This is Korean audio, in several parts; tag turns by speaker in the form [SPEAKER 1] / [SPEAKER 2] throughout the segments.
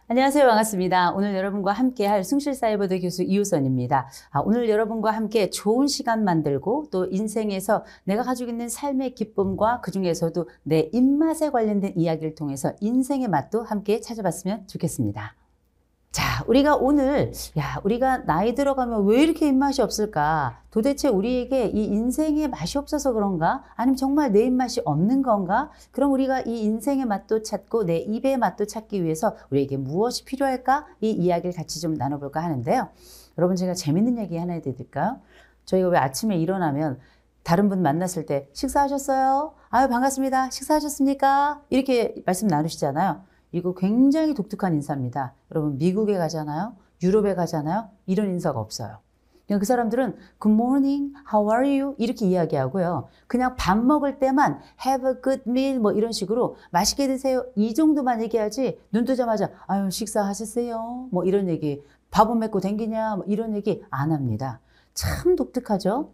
[SPEAKER 1] 안녕하세요. 반갑습니다. 오늘 여러분과 함께 할 숭실사이버대 교수 이우선입니다. 오늘 여러분과 함께 좋은 시간 만들고 또 인생에서 내가 가지고 있는 삶의 기쁨과 그중에서도 내 입맛에 관련된 이야기를 통해서 인생의 맛도 함께 찾아봤으면 좋겠습니다. 자, 우리가 오늘 우리가 나이 들어가면 왜 이렇게 입맛이 없을까? 도대체 우리에게 이 인생의 맛이 없어서 그런가? 아니면 정말 내 입맛이 없는 건가? 그럼 우리가 이 인생의 맛도 찾고 내 입의 맛도 찾기 위해서 우리에게 무엇이 필요할까? 이 이야기를 같이 좀 나눠볼까 하는데요. 여러분, 제가 재밌는 얘기 하나 해드릴까요? 저희가 왜 아침에 일어나면 다른 분 만났을 때 식사하셨어요? 아유, 반갑습니다. 식사하셨습니까? 이렇게 말씀 나누시잖아요. 이거 굉장히 독특한 인사입니다. 여러분, 미국에 가잖아요. 유럽에 가잖아요. 이런 인사가 없어요. 그냥 그 사람들은 Good morning, how are you? 이렇게 이야기하고요. 그냥 밥 먹을 때만 Have a good meal 뭐 이런 식으로 맛있게 드세요. 이 정도만 얘기하지 눈 뜨자마자 아유, 식사하셨어요? 뭐 이런 얘기, 밥은 맺고 댕기냐? 뭐 이런 얘기 안 합니다. 참 독특하죠?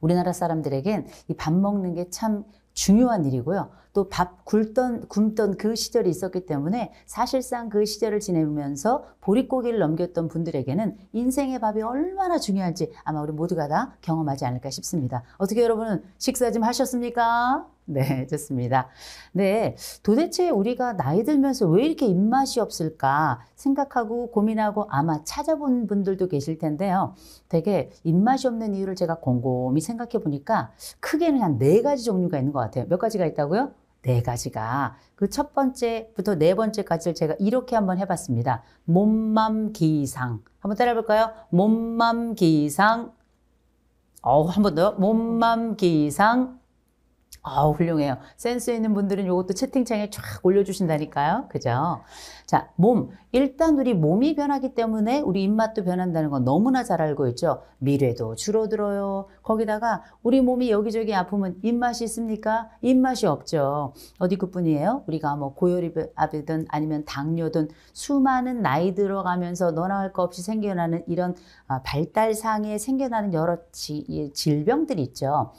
[SPEAKER 1] 우리나라 사람들에겐 이 밥 먹는 게 참 중요한 일이고요. 또 밥 굶던 그 시절이 있었기 때문에 사실상 그 시절을 지내면서 보릿고개를 넘겼던 분들에게는 인생의 밥이 얼마나 중요한지 아마 우리 모두가 다 경험하지 않을까 싶습니다. 어떻게 여러분은 식사 좀 하셨습니까? 네, 좋습니다. 네, 도대체 우리가 나이 들면서 왜 이렇게 입맛이 없을까 생각하고 고민하고 아마 찾아본 분들도 계실 텐데요. 되게 입맛이 없는 이유를 제가 곰곰이 생각해 보니까 크게는 한 4가지 종류가 있는 것 같아요. 몇 가지가 있다고요? 4가지가. 그 첫 번째부터 4번째까지를 제가 이렇게 한번 해봤습니다. 몸맘 기상. 한번 따라해볼까요? 몸맘 기상. 한 번 더. 몸맘 기상. 훌륭해요. 센스 있는 분들은 이것도 채팅창에 쫙 올려주신다니까요. 그죠? 자, 몸. 일단 우리 몸이 변하기 때문에 우리 입맛도 변한다는 건 너무나 잘 알고 있죠. 미래도 줄어들어요. 거기다가 우리 몸이 여기저기 아프면 입맛이 있습니까? 입맛이 없죠. 어디 그뿐이에요? 우리가 뭐 고혈압이든 아니면 당뇨든 수많은 나이 들어가면서 너나 할 거 없이 생겨나는 이런 발달상에 생겨나는 여러 질병들이 있죠.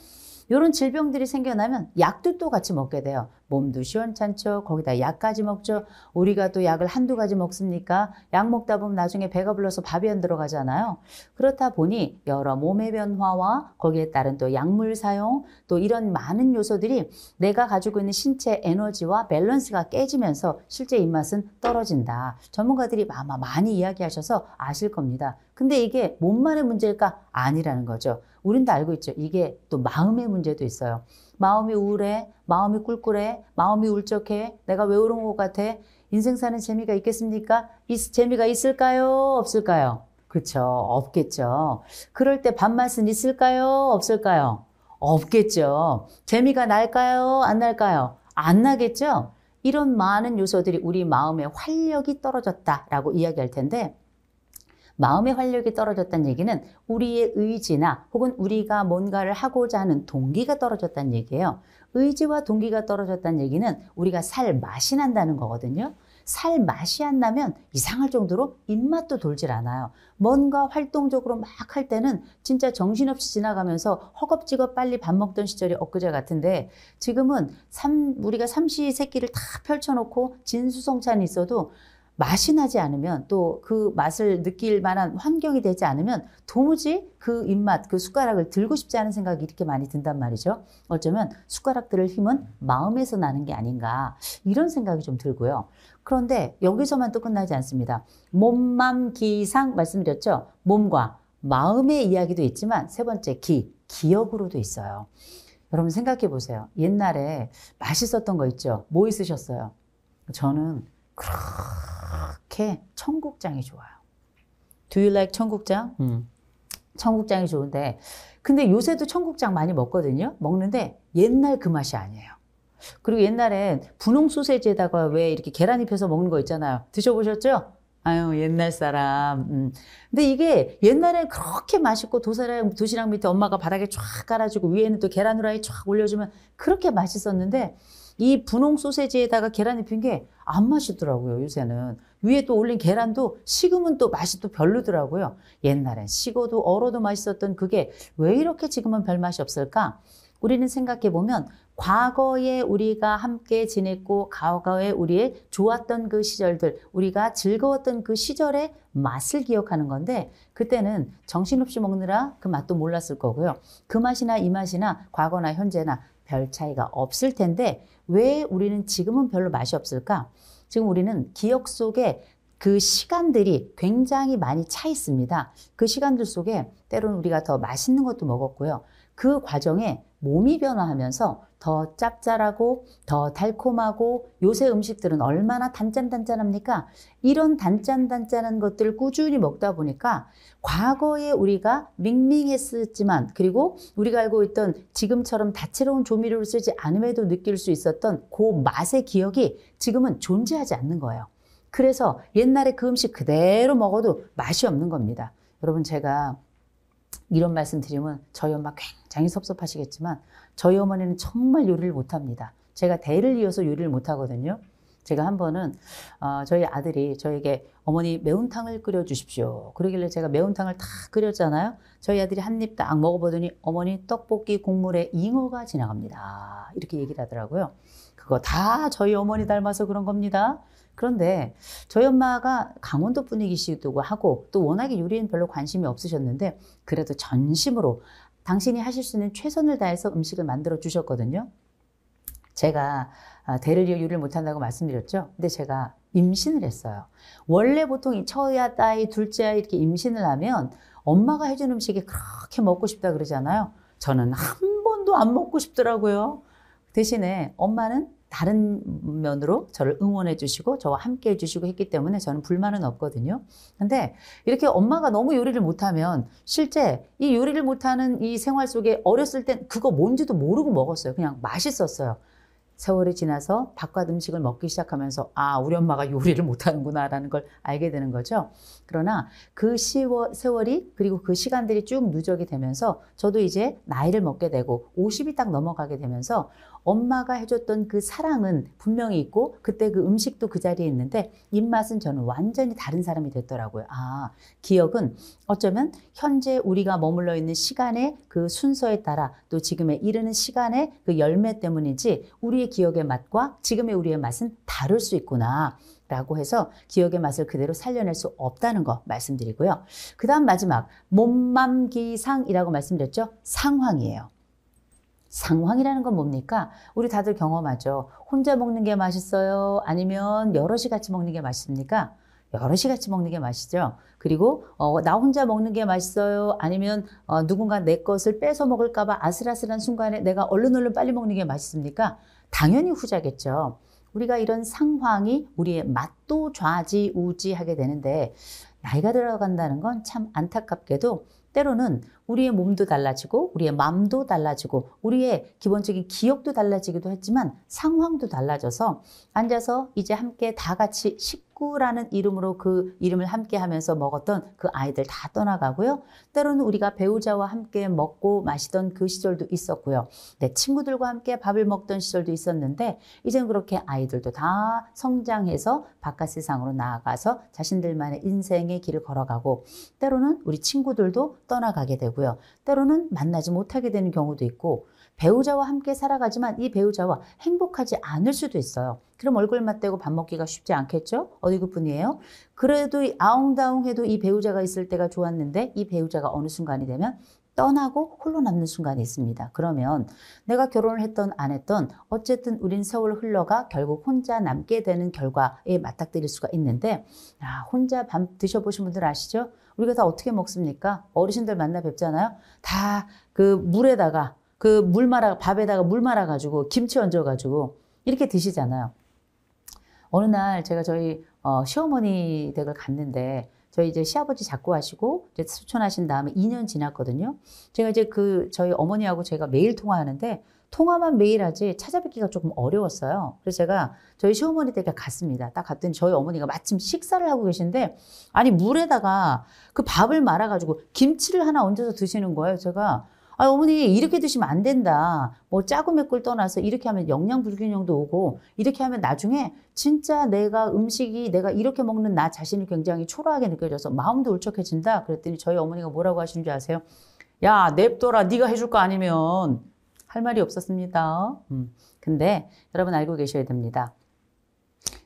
[SPEAKER 1] 이런 질병들이 생겨나면 약도 또 같이 먹게 돼요. 몸도 시원찮죠. 거기다 약까지 먹죠. 우리가 또 약을 한두 가지 먹습니까? 약 먹다 보면 나중에 배가 불러서 밥이 안 들어가잖아요. 그렇다 보니 여러 몸의 변화와 거기에 따른 또 약물 사용, 또 이런 많은 요소들이 내가 가지고 있는 신체 에너지와 밸런스가 깨지면서 실제 입맛은 떨어진다. 전문가들이 아마 많이 이야기하셔서 아실 겁니다. 근데 이게 몸만의 문제일까? 아니라는 거죠. 우린 다 알고 있죠. 이게 또 마음의 문제도 있어요. 마음이 우울해, 마음이 꿀꿀해, 마음이 울적해, 내가 왜 그런 것 같아? 인생 사는 재미가 있겠습니까? 재미가 있을까요? 없을까요? 그렇죠. 없겠죠. 그럴 때 밥맛은 있을까요? 없을까요? 없겠죠. 재미가 날까요? 안 날까요? 안 나겠죠. 이런 많은 요소들이 우리 마음의 활력이 떨어졌다라고 이야기할 텐데, 마음의 활력이 떨어졌다는 얘기는 우리의 의지나 혹은 우리가 뭔가를 하고자 하는 동기가 떨어졌다는 얘기예요. 의지와 동기가 떨어졌다는 얘기는 우리가 살 맛이 난다는 거거든요. 살 맛이 안 나면 이상할 정도로 입맛도 돌질 않아요. 뭔가 활동적으로 막 할 때는 진짜 정신없이 지나가면서 허겁지겁 빨리 밥 먹던 시절이 엊그제 같은데 지금은 우리가 삼시세끼를 다 펼쳐놓고 진수성찬이 있어도 맛이 나지 않으면 또 그 맛을 느낄 만한 환경이 되지 않으면 도무지 그 입맛, 그 숟가락을 들고 싶지 않은 생각이 이렇게 많이 든단 말이죠. 어쩌면 숟가락 들을 힘은 마음에서 나는 게 아닌가 이런 생각이 좀 들고요. 그런데 여기서만 또 끝나지 않습니다. 몸, 기상 말씀드렸죠. 몸과 마음의 이야기도 있지만 세 번째 기억으로도 있어요. 여러분 생각해 보세요. 옛날에 맛있었던 거 있죠. 뭐 있으셨어요? 저는 그렇게 청국장이 좋아요. Do you like 청국장? 청국장이 좋은데 근데 요새도 청국장 많이 먹거든요. 먹는데 옛날 그 맛이 아니에요. 그리고 옛날에 분홍 소세지에다가 왜 이렇게 계란 입혀서 먹는 거 있잖아요. 드셔보셨죠? 아유, 옛날 사람. 근데 이게 옛날에 그렇게 맛있고 도시락 밑에 엄마가 바닥에 쫙 깔아주고 위에는 또 계란 후라이 쫙 올려주면 그렇게 맛있었는데 이 분홍 소세지에다가 계란 입힌 게 안 맛있더라고요, 요새는. 위에 또 올린 계란도 식으면 또 맛이 또 별로더라고요. 옛날엔 식어도 얼어도 맛있었던 그게 왜 이렇게 지금은 별 맛이 없을까? 우리는 생각해보면 과거에 우리가 함께 지냈고 과거에 우리의 좋았던 그 시절들, 우리가 즐거웠던 그 시절의 맛을 기억하는 건데 그때는 정신없이 먹느라 그 맛도 몰랐을 거고요. 그 맛이나 이 맛이나 과거나 현재나 별 차이가 없을 텐데 왜 우리는 지금은 별로 맛이 없을까? 지금 우리는 기억 속에 그 시간들이 굉장히 많이 차 있습니다. 그 시간들 속에 때로는 우리가 더 맛있는 것도 먹었고요. 그 과정에 몸이 변화하면서 더 짭짤하고 더 달콤하고 요새 음식들은 얼마나 단짠단짠합니까? 이런 단짠단짠한 것들을 꾸준히 먹다 보니까 과거에 우리가 밍밍했었지만 그리고 우리가 알고 있던 지금처럼 다채로운 조미료를 쓰지 않음에도 느낄 수 있었던 그 맛의 기억이 지금은 존재하지 않는 거예요. 그래서 옛날에 그 음식 그대로 먹어도 맛이 없는 겁니다. 여러분 제가 이런 말씀 드리면 저희 엄마 굉장히 섭섭하시겠지만 저희 어머니는 정말 요리를 못합니다. 제가 대를 이어서 요리를 못하거든요. 제가 한 번은 저희 아들이 저에게 어머니 매운탕을 끓여주십시오. 그러길래 제가 매운탕을 다 끓였잖아요. 저희 아들이 한 입 딱 먹어보더니 어머니 떡볶이 국물에 잉어가 지나갑니다. 이렇게 얘기를 하더라고요. 그거 다 저희 어머니 닮아서 그런 겁니다. 그런데 저희 엄마가 강원도 분이시기도 하고 또 워낙에 요리엔 별로 관심이 없으셨는데 그래도 전심으로 당신이 하실 수 있는 최선을 다해서 음식을 만들어 주셨거든요. 제가 대를 이어 요리를 못한다고 말씀드렸죠. 근데 제가 임신을 했어요. 원래 보통 이 첫아, 딸, 둘째 아이 이렇게 임신을 하면 엄마가 해준 음식이 그렇게 먹고 싶다 그러잖아요. 저는 한 번도 안 먹고 싶더라고요. 대신에 엄마는 다른 면으로 저를 응원해 주시고 저와 함께 해 주시고 했기 때문에 저는 불만은 없거든요. 근데 이렇게 엄마가 너무 요리를 못하면 실제 이 요리를 못하는 이 생활 속에 어렸을 땐 그거 뭔지도 모르고 먹었어요. 그냥 맛있었어요. 세월이 지나서 바깥 음식을 먹기 시작하면서 아, 우리 엄마가 요리를 못하는구나라는 걸 알게 되는 거죠. 그러나 그 세월이 그리고 그 시간들이 쭉 누적이 되면서 저도 이제 나이를 먹게 되고 50이 딱 넘어가게 되면서 엄마가 해줬던 그 사랑은 분명히 있고 그때 그 음식도 그 자리에 있는데 입맛은 저는 완전히 다른 사람이 됐더라고요. 아, 기억은 어쩌면 현재 우리가 머물러 있는 시간의 그 순서에 따라 또 지금에 이르는 시간의 그 열매 때문이지 우리의 기억의 맛과 지금의 우리의 맛은 다를 수 있구나 라고 해서 기억의 맛을 그대로 살려낼 수 없다는 거 말씀드리고요. 그 다음 마지막 몸맘기상이라고 말씀드렸죠. 상황이에요. 상황이라는 건 뭡니까? 우리 다들 경험하죠. 혼자 먹는 게 맛있어요? 아니면 여럿이 같이 먹는 게 맛있습니까? 여럿이 같이 먹는 게 맛있죠. 그리고 나 혼자 먹는 게 맛있어요? 아니면 누군가 내 것을 뺏어 먹을까 봐 아슬아슬한 순간에 내가 얼른 빨리 먹는 게 맛있습니까? 당연히 후자겠죠. 우리가 이런 상황이 우리의 맛도 좌지우지하게 되는데 나이가 들어간다는 건 참 안타깝게도 때로는 우리의 몸도 달라지고 우리의 마음도 달라지고 우리의 기본적인 기억도 달라지기도 했지만 상황도 달라져서 앉아서 이제 함께 다 같이 식구라는 이름으로 그 이름을 함께 하면서 먹었던 그 아이들 다 떠나가고요. 때로는 우리가 배우자와 함께 먹고 마시던 그 시절도 있었고요. 내 친구들과 함께 밥을 먹던 시절도 있었는데 이제는 그렇게 아이들도 다 성장해서 바깥 세상으로 나아가서 자신들만의 인생의 길을 걸어가고 때로는 우리 친구들도 떠나가게 되고요. 때로는 만나지 못하게 되는 경우도 있고 배우자와 함께 살아가지만 이 배우자와 행복하지 않을 수도 있어요. 그럼 얼굴 맞대고 밥 먹기가 쉽지 않겠죠? 어디 그뿐이에요? 그래도 아웅다웅해도 이 배우자가 있을 때가 좋았는데 이 배우자가 어느 순간이 되면 떠나고 홀로 남는 순간이 있습니다. 그러면 내가 결혼을 했던 안 했던 어쨌든 우린 세월 흘러가 결국 혼자 남게 되는 결과에 맞닥뜨릴 수가 있는데 혼자 밥 드셔보신 분들 아시죠? 우리가 다 어떻게 먹습니까? 어르신들 만나 뵙잖아요. 다 그 물에다가 밥에다가 물 말아가지고 김치 얹어가지고 이렇게 드시잖아요. 어느 날 제가 저희 시어머니 댁을 갔는데 저희 이제 시아버지 작고하시고 이제 수천하신 다음에 2년 지났거든요. 제가 이제 저희 어머니하고 제가 매일 통화하는데 통화만 매일 하지 찾아뵙기가 조금 어려웠어요. 그래서 제가 저희 시어머니 댁에 갔습니다. 딱 갔더니 저희 어머니가 마침 식사를 하고 계신데 아니 물에다가 그 밥을 말아가지고 김치를 하나 얹어서 드시는 거예요. 제가 어머니 이렇게 드시면 안 된다. 뭐 짜고 맵고를 떠나서 이렇게 하면 영양 불균형도 오고 이렇게 하면 나중에 진짜 내가 이렇게 먹는 나 자신이 굉장히 초라하게 느껴져서 마음도 울적해진다. 그랬더니 저희 어머니가 뭐라고 하시는 줄 아세요? 야 냅둬라 네가 해줄 거 아니면 할 말이 없었습니다. 근데 여러분 알고 계셔야 됩니다.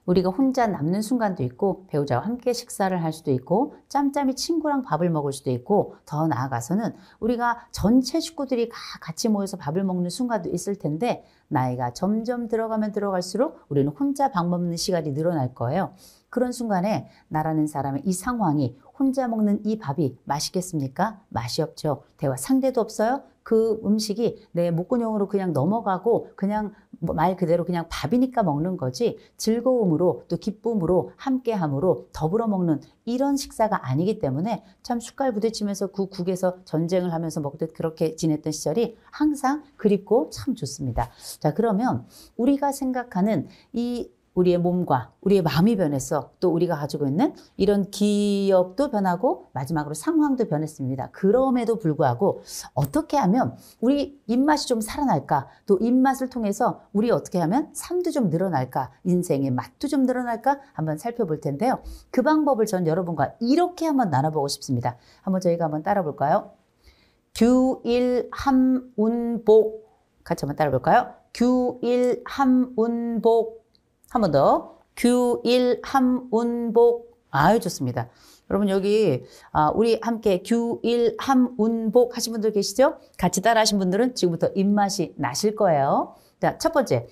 [SPEAKER 1] 우리가 혼자 남는 순간도 있고 배우자와 함께 식사를 할 수도 있고 짬짬이 친구랑 밥을 먹을 수도 있고 더 나아가서는 우리가 전체 식구들이 같이 모여서 밥을 먹는 순간도 있을 텐데 나이가 점점 들어가면 들어갈수록 우리는 혼자 밥 먹는 시간이 늘어날 거예요. 그런 순간에 나라는 사람의 이 상황이 혼자 먹는 이 밥이 맛있겠습니까? 맛이 없죠. 대화 상대도 없어요. 그 음식이 내 목구멍으로 그냥 넘어가고 그냥 말 그대로 그냥 밥이니까 먹는 거지 즐거움으로 또 기쁨으로 함께함으로 더불어 먹는 이런 식사가 아니기 때문에 참 숟갈 부딪히면서 그 국에서 전쟁을 하면서 먹듯 그렇게 지냈던 시절이 항상 그립고 참 좋습니다. 자, 그러면 우리가 생각하는 이 우리의 몸과 우리의 마음이 변했어. 또 우리가 가지고 있는 이런 기억도 변하고 마지막으로 상황도 변했습니다. 그럼에도 불구하고 어떻게 하면 우리 입맛이 좀 살아날까? 또 입맛을 통해서 우리 어떻게 하면 삶도 좀 늘어날까? 인생의 맛도 좀 늘어날까? 한번 살펴볼 텐데요. 그 방법을 전 여러분과 이렇게 한번 나눠보고 싶습니다. 한번 저희가 한번 따라 볼까요? 규일함운복 같이 한번 따라 볼까요? 규일함운복 한 번 더. 규일함운복. 아유, 좋습니다. 여러분, 여기, 우리 함께 규일함운복 하신 분들 계시죠? 같이 따라 하신 분들은 지금부터 입맛이 나실 거예요. 자, 첫 번째.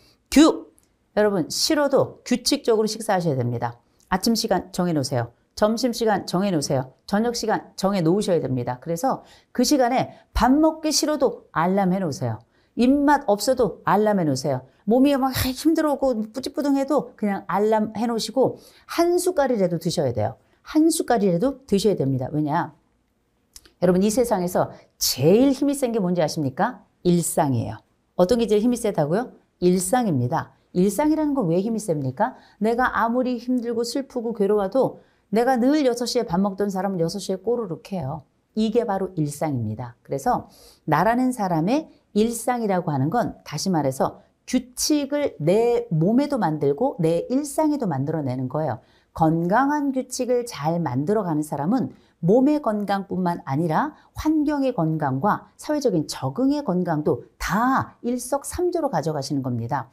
[SPEAKER 1] 여러분, 싫어도 규칙적으로 식사하셔야 됩니다. 아침 시간 정해놓으세요. 점심시간 정해놓으세요. 저녁시간 정해놓으셔야 됩니다. 그래서 그 시간에 밥 먹기 싫어도 알람 해놓으세요. 입맛 없어도 알람 해놓으세요. 몸이 막 힘들고 뿌ጭ뿌둥해도 그냥 알람 해놓으시고 한 숟갈이라도 드셔야 돼요. 한 숟갈이라도 드셔야 됩니다. 왜냐? 여러분 이 세상에서 제일 힘이 센 게 뭔지 아십니까? 일상이에요. 어떤 게 제일 힘이 세다고요? 일상입니다. 일상이라는 건 왜 힘이 셉니까? 내가 아무리 힘들고 슬프고 괴로워도 내가 늘 6시에 밥 먹던 사람은 6시에 꼬르륵 해요. 이게 바로 일상입니다. 그래서 나라는 사람의 일상이라고 하는 건 다시 말해서 규칙을 내 몸에도 만들고 내 일상에도 만들어내는 거예요. 건강한 규칙을 잘 만들어가는 사람은 몸의 건강뿐만 아니라 환경의 건강과 사회적인 적응의 건강도 다 일석삼조로 가져가시는 겁니다.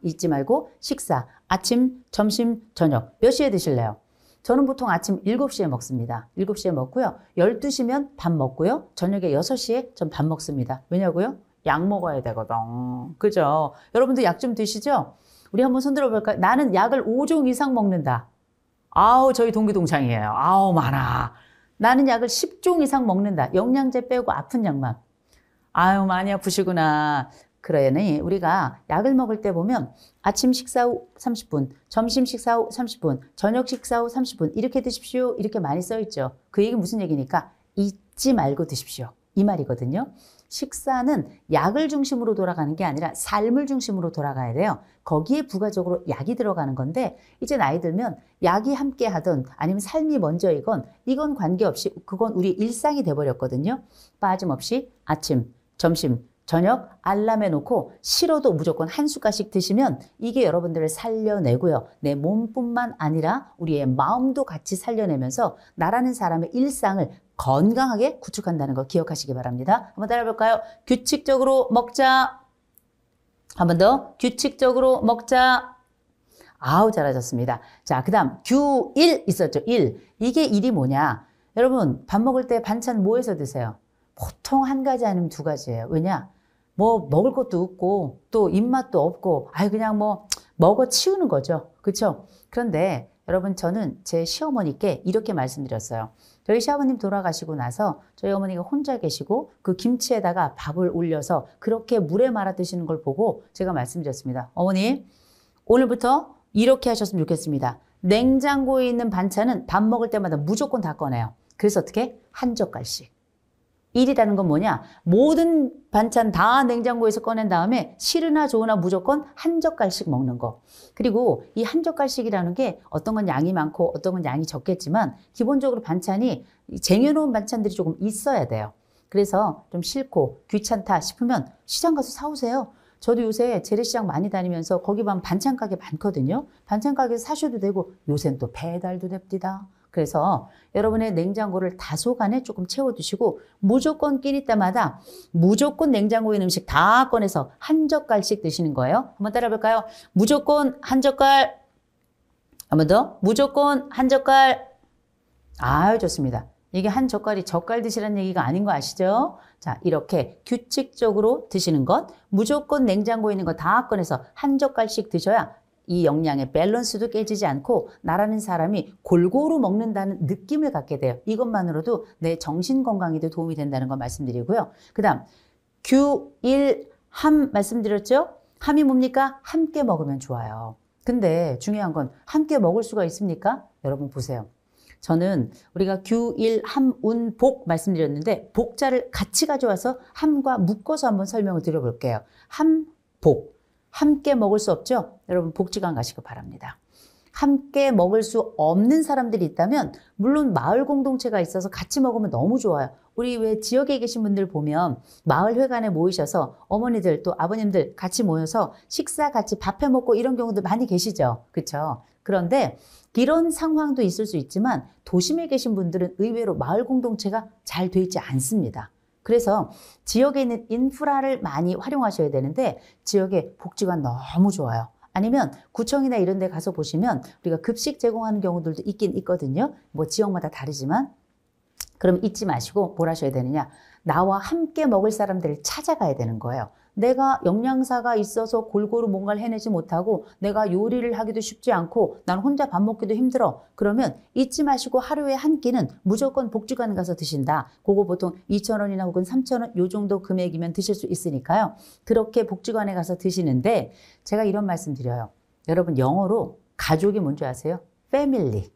[SPEAKER 1] 잊지 말고 식사, 아침, 점심, 저녁 몇 시에 드실래요? 저는 보통 아침 7시에 먹습니다. 7시에 먹고요. 12시면 밥 먹고요. 저녁에 6시에 전 밥 먹습니다. 왜냐고요? 약 먹어야 되거든. 그죠? 여러분도 약 좀 드시죠? 우리 한번 손들어 볼까요? 나는 약을 5종 이상 먹는다. 아우, 저희 동기동창이에요. 아우, 많아. 나는 약을 10종 이상 먹는다. 영양제 빼고 아픈 약만. 아유, 많이 아프시구나. 그러니 우리가 약을 먹을 때 보면 아침 식사 후 30분, 점심 식사 후 30분, 저녁 식사 후 30분 이렇게 드십시오. 이렇게 많이 써 있죠. 그 얘기 무슨 얘기니까 잊지 말고 드십시오. 이 말이거든요. 식사는 약을 중심으로 돌아가는 게 아니라 삶을 중심으로 돌아가야 돼요. 거기에 부가적으로 약이 들어가는 건데 이제 나이 들면 약이 함께 하든 아니면 삶이 먼저이건 이건 관계없이 그건 우리 일상이 돼버렸거든요. 빠짐없이 아침, 점심, 저녁 알람해 놓고 싫어도 무조건 한 숟갈씩 드시면 이게 여러분들을 살려내고요. 내 몸뿐만 아니라 우리의 마음도 같이 살려내면서 나라는 사람의 일상을 건강하게 구축한다는 거 기억하시기 바랍니다. 한번 따라해볼까요? 규칙적으로 먹자. 한 번 더. 규칙적으로 먹자. 아우, 잘하셨습니다. 자, 그 다음 규1 있었죠. 1. 이게 일이 뭐냐? 여러분 밥 먹을 때 반찬 뭐 해서 드세요? 보통 한 가지 아니면 두 가지예요. 왜냐? 뭐 먹을 것도 없고 또 입맛도 없고 그냥 뭐 먹어 치우는 거죠. 그렇죠? 그런데 여러분 저는 제 시어머니께 이렇게 말씀드렸어요. 저희 시아버님 돌아가시고 나서 저희 어머니가 혼자 계시고 그 김치에다가 밥을 올려서 그렇게 물에 말아 드시는 걸 보고 제가 말씀드렸습니다. 어머니 오늘부터 이렇게 하셨으면 좋겠습니다. 냉장고에 있는 반찬은 밥 먹을 때마다 무조건 다 꺼내요. 그래서 어떻게? 한 젓갈씩. 일이라는 건 뭐냐? 모든 반찬 다 냉장고에서 꺼낸 다음에 싫으나 좋으나 무조건 한 젓갈씩 먹는 거. 그리고 이 한 젓갈씩이라는 게 어떤 건 양이 많고 어떤 건 양이 적겠지만 기본적으로 반찬이 쟁여놓은 반찬들이 조금 있어야 돼요. 그래서 좀 싫고 귀찮다 싶으면 시장 가서 사오세요. 저도 요새 재래시장 많이 다니면서 거기 보면 반찬 가게 많거든요. 반찬 가게에서 사셔도 되고 요새는 또 배달도 됩니다. 그래서 여러분의 냉장고를 다소간에 조금 채워두시고 무조건 끼니 때마다 무조건 냉장고에 있는 음식 다 꺼내서 한 젓갈씩 드시는 거예요. 한번 따라 볼까요? 무조건 한 젓갈. 한 번 더. 무조건 한 젓갈. 아유, 좋습니다. 이게 한 젓갈이 젓갈 드시라는 얘기가 아닌 거 아시죠? 자, 이렇게 규칙적으로 드시는 것, 무조건 냉장고에 있는 거 다 꺼내서 한 젓갈씩 드셔야 이 영양의 밸런스도 깨지지 않고 나라는 사람이 골고루 먹는다는 느낌을 갖게 돼요. 이것만으로도 내 정신 건강에도 도움이 된다는 거 말씀드리고요. 그 다음 규일함 말씀드렸죠? 함이 뭡니까? 함께 먹으면 좋아요. 근데 중요한 건 함께 먹을 수가 있습니까? 여러분 보세요. 저는 우리가 규일함운복 말씀드렸는데 복자를 같이 가져와서 함과 묶어서 한번 설명을 드려볼게요. 함복. 함께 먹을 수 없죠? 여러분 복지관 가시기 바랍니다. 함께 먹을 수 없는 사람들이 있다면 물론 마을 공동체가 있어서 같이 먹으면 너무 좋아요. 우리 왜 지역에 계신 분들 보면 마을 회관에 모이셔서 어머니들 또 아버님들 같이 모여서 식사 같이 밥 해 먹고 이런 경우도 많이 계시죠. 그렇죠? 그런데 이런 상황도 있을 수 있지만 도심에 계신 분들은 의외로 마을 공동체가 잘 돼 있지 않습니다. 그래서 지역에 있는 인프라를 많이 활용하셔야 되는데 지역에 복지관 너무 좋아요. 아니면 구청이나 이런 데 가서 보시면 우리가 급식 제공하는 경우들도 있긴 있거든요. 뭐 지역마다 다르지만 그럼 잊지 마시고 뭘 하셔야 되느냐. 나와 함께 먹을 사람들을 찾아가야 되는 거예요. 내가 영양사가 있어서 골고루 뭔가를 해내지 못하고 내가 요리를 하기도 쉽지 않고 난 혼자 밥 먹기도 힘들어. 그러면 잊지 마시고 하루에 한 끼는 무조건 복지관 가서 드신다. 그거 보통 2,000원이나 혹은 3,000원 요 정도 금액이면 드실 수 있으니까요. 그렇게 복지관에 가서 드시는데 제가 이런 말씀 드려요. 여러분 영어로 가족이 뭔지 아세요? 패밀리.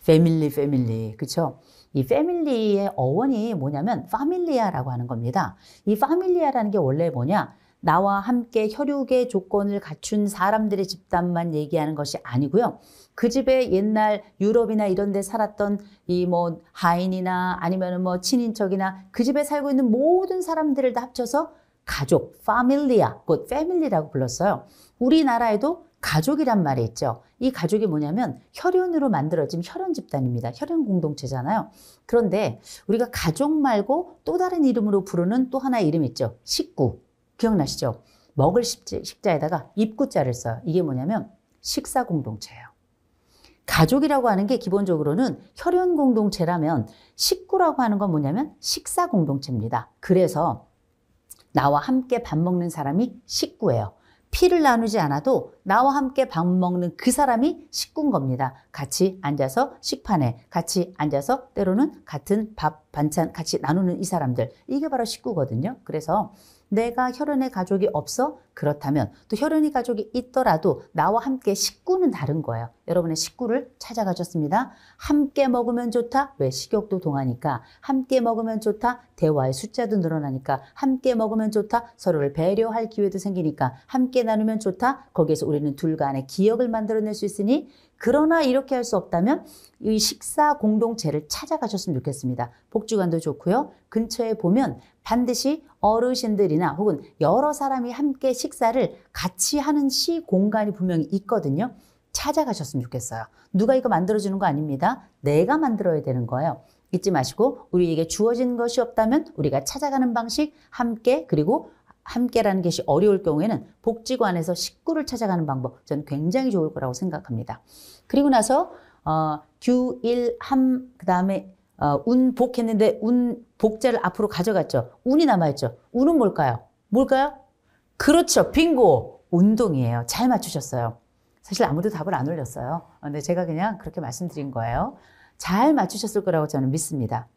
[SPEAKER 1] 패밀리. 그렇죠? 이 패밀리의 어원이 뭐냐면 파밀리아라고 하는 겁니다. 이 파밀리아라는 게 원래 뭐냐? 나와 함께 혈육의 조건을 갖춘 사람들의 집단만 얘기하는 것이 아니고요. 그 집에 옛날 유럽이나 이런 데 살았던 이 뭐 하인이나 아니면 뭐 친인척이나 그 집에 살고 있는 모든 사람들을 다 합쳐서 가족, 파밀리아, 곧 패밀리라고 불렀어요. 우리나라에도 가족이란 말이 있죠. 이 가족이 뭐냐면 혈연으로 만들어진 혈연 집단입니다. 혈연 공동체잖아요. 그런데 우리가 가족 말고 또 다른 이름으로 부르는 또 하나의 이름이 있죠. 식구. 기억나시죠? 먹을 식자에다가 입구자를 써요. 이게 뭐냐면 식사 공동체예요. 가족이라고 하는 게 기본적으로는 혈연 공동체라면 식구라고 하는 건 뭐냐면 식사 공동체입니다. 그래서 나와 함께 밥 먹는 사람이 식구예요. 피를 나누지 않아도 나와 함께 밥 먹는 그 사람이 식구인 겁니다. 같이 앉아서 식판에 같이 앉아서 때로는 같은 밥, 반찬 같이 나누는 이 사람들. 이게 바로 식구거든요. 그래서 내가 혈연의 가족이 없어? 그렇다면 또 혈연의 가족이 있더라도 나와 함께 식구는 다른 거예요. 여러분의 식구를 찾아가셨습니다. 함께 먹으면 좋다? 왜? 식욕도 동하니까. 함께 먹으면 좋다? 대화의 숫자도 늘어나니까. 함께 먹으면 좋다? 서로를 배려할 기회도 생기니까. 함께 나누면 좋다? 거기에서 우리는 둘 간의 기억을 만들어낼 수 있으니 그러나 이렇게 할 수 없다면 이 식사 공동체를 찾아가셨으면 좋겠습니다. 복지관도 좋고요. 근처에 보면 반드시 어르신들이나 혹은 여러 사람이 함께 식사를 같이 하는 공간이 분명히 있거든요. 찾아가셨으면 좋겠어요. 누가 이거 만들어주는 거 아닙니다. 내가 만들어야 되는 거예요. 잊지 마시고 우리에게 주어진 것이 없다면 우리가 찾아가는 방식 함께 그리고 함께라는 것이 어려울 경우에는 복지관에서 식구를 찾아가는 방법 저는 굉장히 좋을 거라고 생각합니다. 그리고 나서 규일함 그다음에 운복 했는데 운복자를 앞으로 가져갔죠. 운이 남아있죠. 운은 뭘까요? 그렇죠. 빙고. 운동이에요. 잘 맞추셨어요. 사실 아무도 답을 안 올렸어요. 근데 제가 그냥 그렇게 말씀드린 거예요. 잘 맞추셨을 거라고 저는 믿습니다.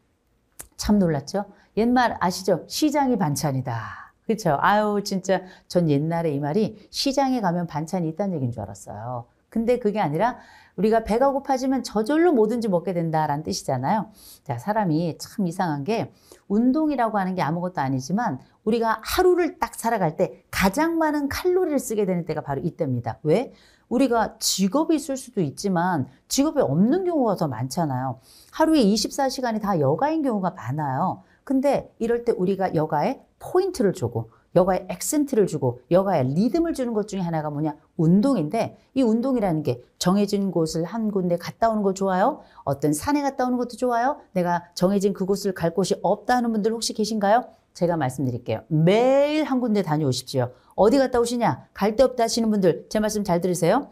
[SPEAKER 1] 참 놀랐죠? 옛말 아시죠? 시장이 반찬이다. 그렇죠? 아유 진짜 전 옛날에 이 말이 시장에 가면 반찬이 있다는 얘기인 줄 알았어요. 근데 그게 아니라 우리가 배가 고파지면 저절로 뭐든지 먹게 된다라는 뜻이잖아요. 자, 사람이 참 이상한 게 운동이라고 하는 게 아무것도 아니지만 우리가 하루를 딱 살아갈 때 가장 많은 칼로리를 쓰게 되는 때가 바로 이때입니다. 왜? 우리가 직업이 있을 수도 있지만 직업이 없는 경우가 더 많잖아요. 하루에 24시간이 다 여가인 경우가 많아요. 근데 이럴 때 우리가 여가에 포인트를 주고 여가에 액센트를 주고 여가에 리듬을 주는 것 중에 하나가 뭐냐? 운동인데 이 운동이라는 게 정해진 곳을 한 군데 갔다 오는 거 좋아요? 어떤 산에 갔다 오는 것도 좋아요? 내가 정해진 그곳을 갈 곳이 없다 하는 분들 혹시 계신가요? 제가 말씀드릴게요. 매일 한 군데 다녀오십시오. 어디 갔다 오시냐? 갈 데 없다 하시는 분들 제 말씀 잘 들으세요.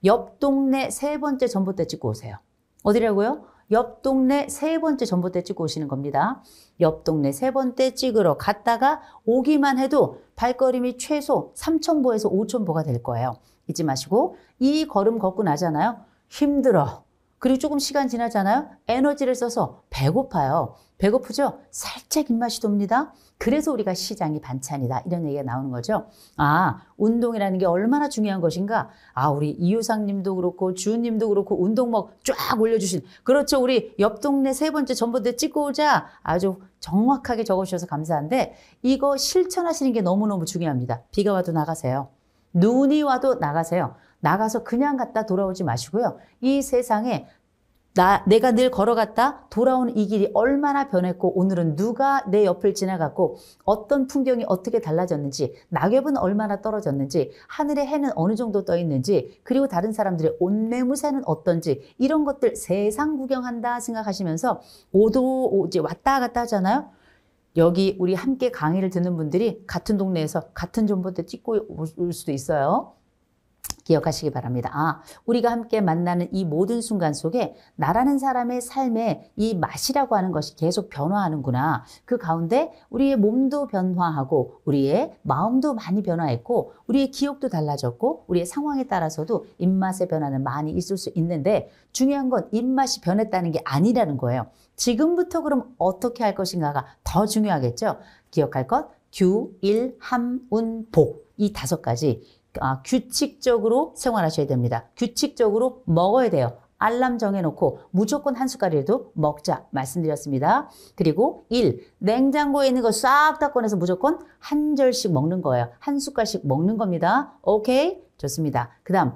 [SPEAKER 1] 옆 동네 3번째 전봇대 찍고 오세요. 어디라고요? 옆 동네 3번째 전봇대 찍고 오시는 겁니다. 옆 동네 3번째 찍으러 갔다가 오기만 해도 발걸음이 최소 3,000보에서 5,000보가 될 거예요. 잊지 마시고 이 걸음 걷고 나잖아요. 힘들어. 그리고 조금 시간 지나잖아요. 에너지를 써서 배고파요. 배고프죠? 살짝 입맛이 돕니다. 그래서 우리가 시장이 반찬이다. 이런 얘기가 나오는 거죠. 아, 운동이라는 게 얼마나 중요한 것인가. 아, 우리 이유상님도 그렇고 주은님도 그렇고 운동복 쫙 올려주신. 그렇죠. 우리 옆 동네 3번째 전봇대 찍고 오자. 아주 정확하게 적어주셔서 감사한데 이거 실천하시는 게 너무너무 중요합니다. 비가 와도 나가세요. 눈이 와도 나가세요. 나가서 그냥 갔다 돌아오지 마시고요. 이 세상에 내가 늘 걸어갔다 돌아오는 이 길이 얼마나 변했고 오늘은 누가 내 옆을 지나갔고 어떤 풍경이 어떻게 달라졌는지 낙엽은 얼마나 떨어졌는지 하늘의 해는 어느 정도 떠 있는지 그리고 다른 사람들의 옷매무새는 어떤지 이런 것들 세상 구경한다 생각하시면서 이제 왔다 갔다 하잖아요. 여기 우리 함께 강의를 듣는 분들이 같은 동네에서 같은 전봇대 찍고 올 수도 있어요. 기억하시기 바랍니다. 아, 우리가 함께 만나는 이 모든 순간 속에 나라는 사람의 삶에 이 맛이라고 하는 것이 계속 변화하는구나. 그 가운데 우리의 몸도 변화하고 우리의 마음도 많이 변화했고 우리의 기억도 달라졌고 우리의 상황에 따라서도 입맛의 변화는 많이 있을 수 있는데 중요한 건 입맛이 변했다는 게 아니라는 거예요. 지금부터 그럼 어떻게 할 것인가가 더 중요하겠죠. 기억할 것, 규, 일, 함, 운, 복 이 5가지 규칙적으로 생활하셔야 됩니다. 규칙적으로 먹어야 돼요. 알람 정해놓고 무조건 한 숟갈이라도 먹자 말씀드렸습니다. 그리고 1. 냉장고에 있는 거 싹 다 꺼내서 무조건 한 절씩 먹는 거예요. 한 숟갈씩 먹는 겁니다. 오케이? 좋습니다. 그 다음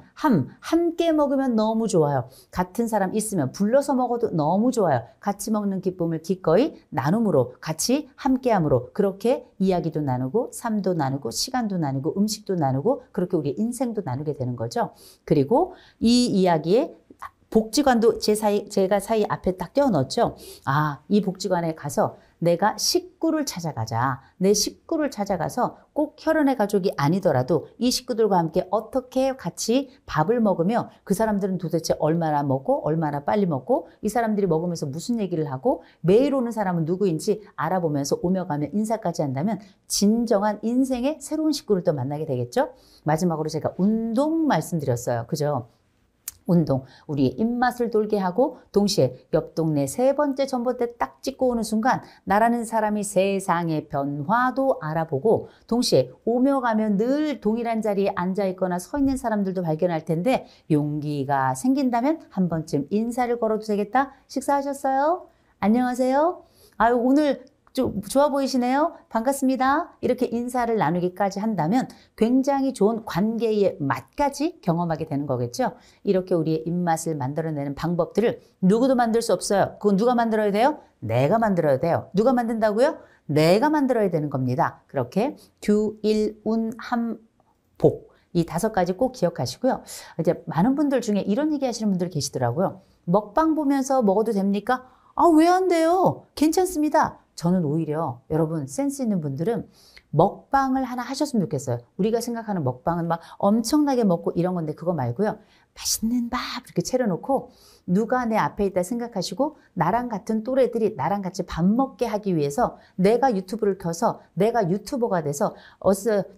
[SPEAKER 1] 함께 먹으면 너무 좋아요. 같은 사람 있으면 불러서 먹어도 너무 좋아요. 같이 먹는 기쁨을 기꺼이 나눔으로 같이 함께함으로 그렇게 이야기도 나누고 삶도 나누고 시간도 나누고 음식도 나누고 그렇게 우리 인생도 나누게 되는 거죠. 그리고 이 이야기에 복지관도 제가 사이 앞에 딱 떼어넣었죠. 아, 이 복지관에 가서 내가 식구를 찾아가자. 내 식구를 찾아가서 꼭 혈연의 가족이 아니더라도 이 식구들과 함께 어떻게 같이 밥을 먹으며 그 사람들은 도대체 얼마나 먹고 얼마나 빨리 먹고 이 사람들이 먹으면서 무슨 얘기를 하고 매일 오는 사람은 누구인지 알아보면서 오며 가며 인사까지 한다면 진정한 인생의 새로운 식구를 또 만나게 되겠죠. 마지막으로 제가 운동 말씀드렸어요. 그죠? 운동, 우리의 입맛을 돌게 하고 동시에 옆 동네 3번째 전봇대 딱 찍고 오는 순간 나라는 사람이 세상의 변화도 알아보고 동시에 오며 가며 늘 동일한 자리에 앉아 있거나 서 있는 사람들도 발견할 텐데 용기가 생긴다면 한 번쯤 인사를 걸어도 되겠다. 식사하셨어요? 안녕하세요? 아유, 오늘 좀 좋아 보이시네요. 반갑습니다. 이렇게 인사를 나누기까지 한다면 굉장히 좋은 관계의 맛까지 경험하게 되는 거겠죠. 이렇게 우리의 입맛을 만들어내는 방법들을 누구도 만들 수 없어요. 그건 누가 만들어야 돼요? 내가 만들어야 돼요. 누가 만든다고요? 내가 만들어야 되는 겁니다. 그렇게 규, 일, 운, 함, 복 이 5가지 꼭 기억하시고요. 이제 많은 분들 중에 이런 얘기 하시는 분들 계시더라고요. 먹방 보면서 먹어도 됩니까? 아, 왜 안 돼요? 괜찮습니다. 저는 오히려 여러분 센스 있는 분들은 먹방을 하나 하셨으면 좋겠어요. 우리가 생각하는 먹방은 막 엄청나게 먹고 이런 건데 그거 말고요. 맛있는 밥 이렇게 차려놓고 누가 내 앞에 있다 생각하시고 나랑 같은 또래들이 나랑 같이 밥 먹게 하기 위해서 내가 유튜브를 켜서 내가 유튜버가 돼서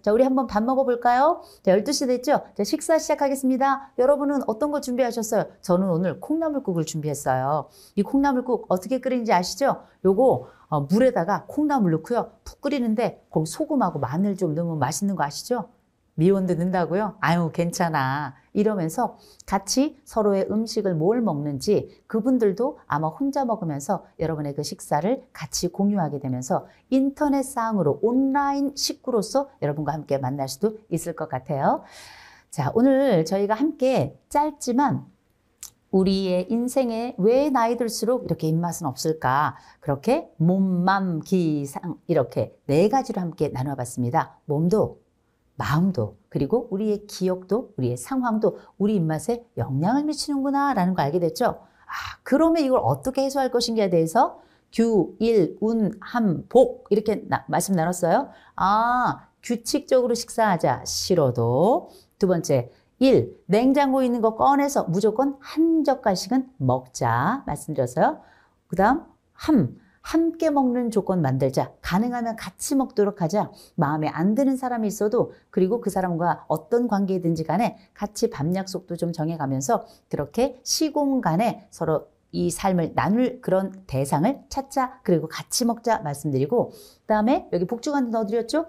[SPEAKER 1] 자, 우리 한번 밥 먹어볼까요? 자, 12시 됐죠? 자, 식사 시작하겠습니다. 여러분은 어떤 거 준비하셨어요? 저는 오늘 콩나물국을 준비했어요. 이 콩나물국 어떻게 끓이는지 아시죠? 요거 물에다가 콩나물 넣고요. 푹 끓이는데 거기 소금하고 마늘 좀 넣으면 맛있는 거 아시죠? 미원도 넣는다고요? 아유, 괜찮아. 이러면서 같이 서로의 음식을 뭘 먹는지 그분들도 아마 혼자 먹으면서 여러분의 그 식사를 같이 공유하게 되면서 인터넷상으로 온라인 식구로서 여러분과 함께 만날 수도 있을 것 같아요. 자, 오늘 저희가 함께 짧지만 우리의 인생에 왜 나이 들수록 이렇게 입맛은 없을까? 그렇게 몸, 맘, 기, 상 이렇게 네 가지로 함께 나눠봤습니다. 몸도, 마음도, 그리고 우리의 기억도, 우리의 상황도 우리 입맛에 영향을 미치는구나 라는 걸 알게 됐죠. 그러면 이걸 어떻게 해소할 것인가에 대해서 규, 일, 운, 함, 복 이렇게 말씀 나눴어요. 규칙적으로 식사하자. 싫어도. 두 번째, 1. 냉장고에 있는 거 꺼내서 무조건 한 젓갈씩은 먹자. 말씀드렸어요. 그 다음, 함께 먹는 조건 만들자. 가능하면 같이 먹도록 하자. 마음에 안 드는 사람이 있어도 그리고 그 사람과 어떤 관계이든지 간에 같이 밤 약속도 좀 정해가면서 그렇게 시공간에 서로 이 삶을 나눌 그런 대상을 찾자. 그리고 같이 먹자 말씀드리고 그 다음에 여기 복주간도 넣어드렸죠.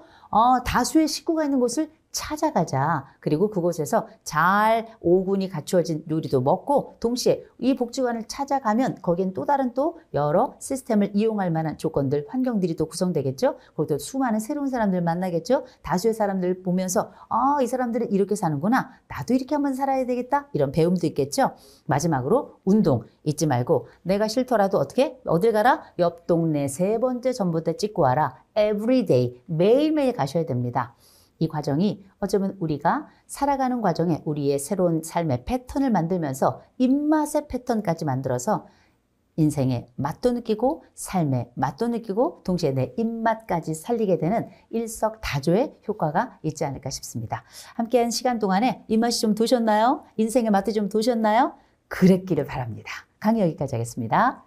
[SPEAKER 1] 다수의 식구가 있는 곳을 찾아가자. 그리고 그곳에서 잘 오군이 갖추어진 요리도 먹고 동시에 이 복지관을 찾아가면 거기엔 또 다른 또 여러 시스템을 이용할 만한 조건들, 환경들이 또 구성되겠죠. 거기도 수많은 새로운 사람들 만나겠죠. 다수의 사람들 보면서 이 사람들은 이렇게 사는구나. 나도 이렇게 한번 살아야 되겠다. 이런 배움도 있겠죠. 마지막으로 운동 잊지 말고 내가 싫더라도 어떻게? 어딜 가라? 옆 동네 3번째 전봇대 찍고 와라. Everyday 매일매일 가셔야 됩니다. 이 과정이 어쩌면 우리가 살아가는 과정에 우리의 새로운 삶의 패턴을 만들면서 입맛의 패턴까지 만들어서 인생의 맛도 느끼고 삶의 맛도 느끼고 동시에 내 입맛까지 살리게 되는 일석다조의 효과가 있지 않을까 싶습니다. 함께한 시간 동안에 입맛이 좀 도셨나요? 인생의 맛도 좀 도셨나요? 그랬기를 바랍니다. 강의 여기까지 하겠습니다.